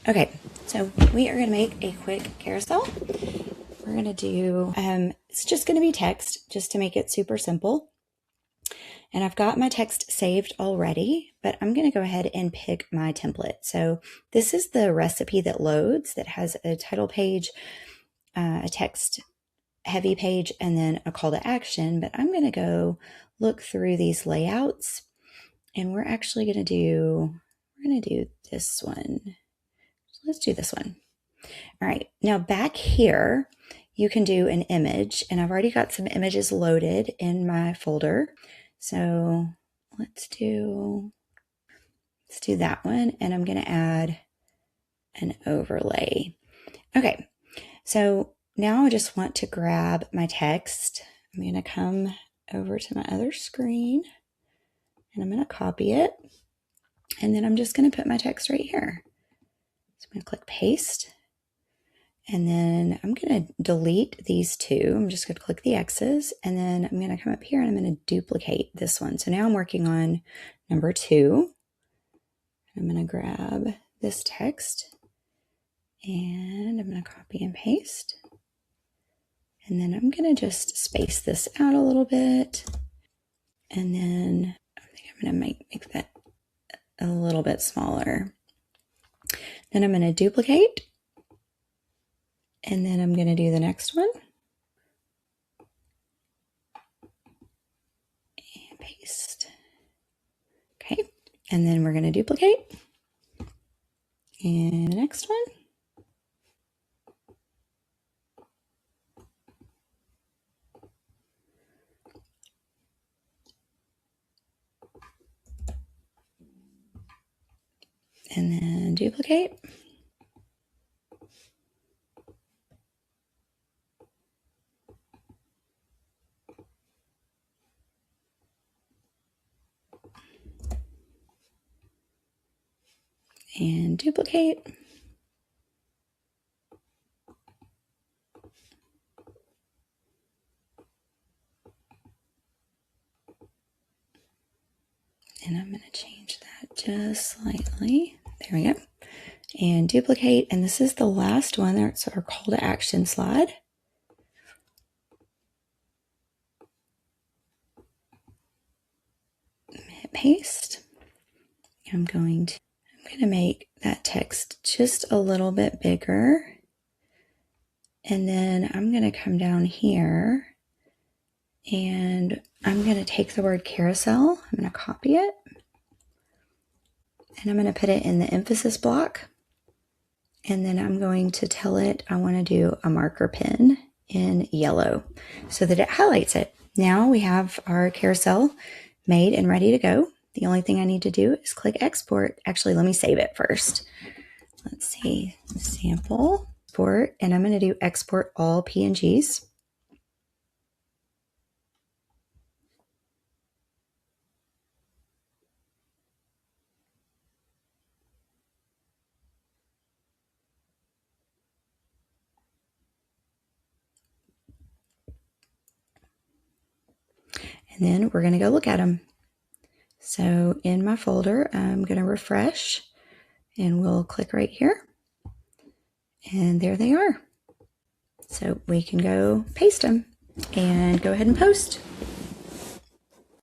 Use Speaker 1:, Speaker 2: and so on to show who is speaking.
Speaker 1: Okay, so we are going to make a quick carousel. We're going to do, it's just going to be text just to make it super simple. And I've got my text saved already, but I'm going to go ahead and pick my template. So this is the recipe that loads that has a title page, a text heavy page, and then a call to action. But I'm going to go look through these layouts, and we're actually going to do, this one. Let's do this one. All right, now back here, you can do an image, and I've already got some images loaded in my folder. So let's do that one, and I'm going to add an overlay. Okay, so now I just want to grab my text. I'm going to come over to my other screen, and I'm going to copy it, and then I'm just going to put my text right here. So I'm going to click paste. And then I'm going to delete these two. I'm just going to click the X's, and then I'm going to come up here and I'm going to duplicate this one. So now I'm working on number 2. I'm going to grab this text and I'm going to copy and paste. And then I'm going to just space this out a little bit. And then I think I'm going to make that a little bit smaller. Then I'm going to duplicate. And then I'm going to do the next one. And paste. Okay. And then we're going to duplicate. And the next one. And then duplicate. And duplicate. And I'm going to change that just slightly. There we go. And duplicate. And this is the last one. That's our call to action slide. Hit paste. I'm going to make that text just a little bit bigger. And then I'm going to come down here and I'm going to take the word carousel. I'm going to copy it. And I'm going to put it in the emphasis block. And then I'm going to tell it I want to do a marker pen in yellow so that it highlights it. Now we have our carousel made and ready to go. The only thing I need to do is click export. Actually, let me save it first. Let's see, sample, export, and I'm going to do export all PNGs. And then we're going to go look at them. So in my folder, I'm going to refresh and we'll click right here. And there they are. So we can go paste them and go ahead and post.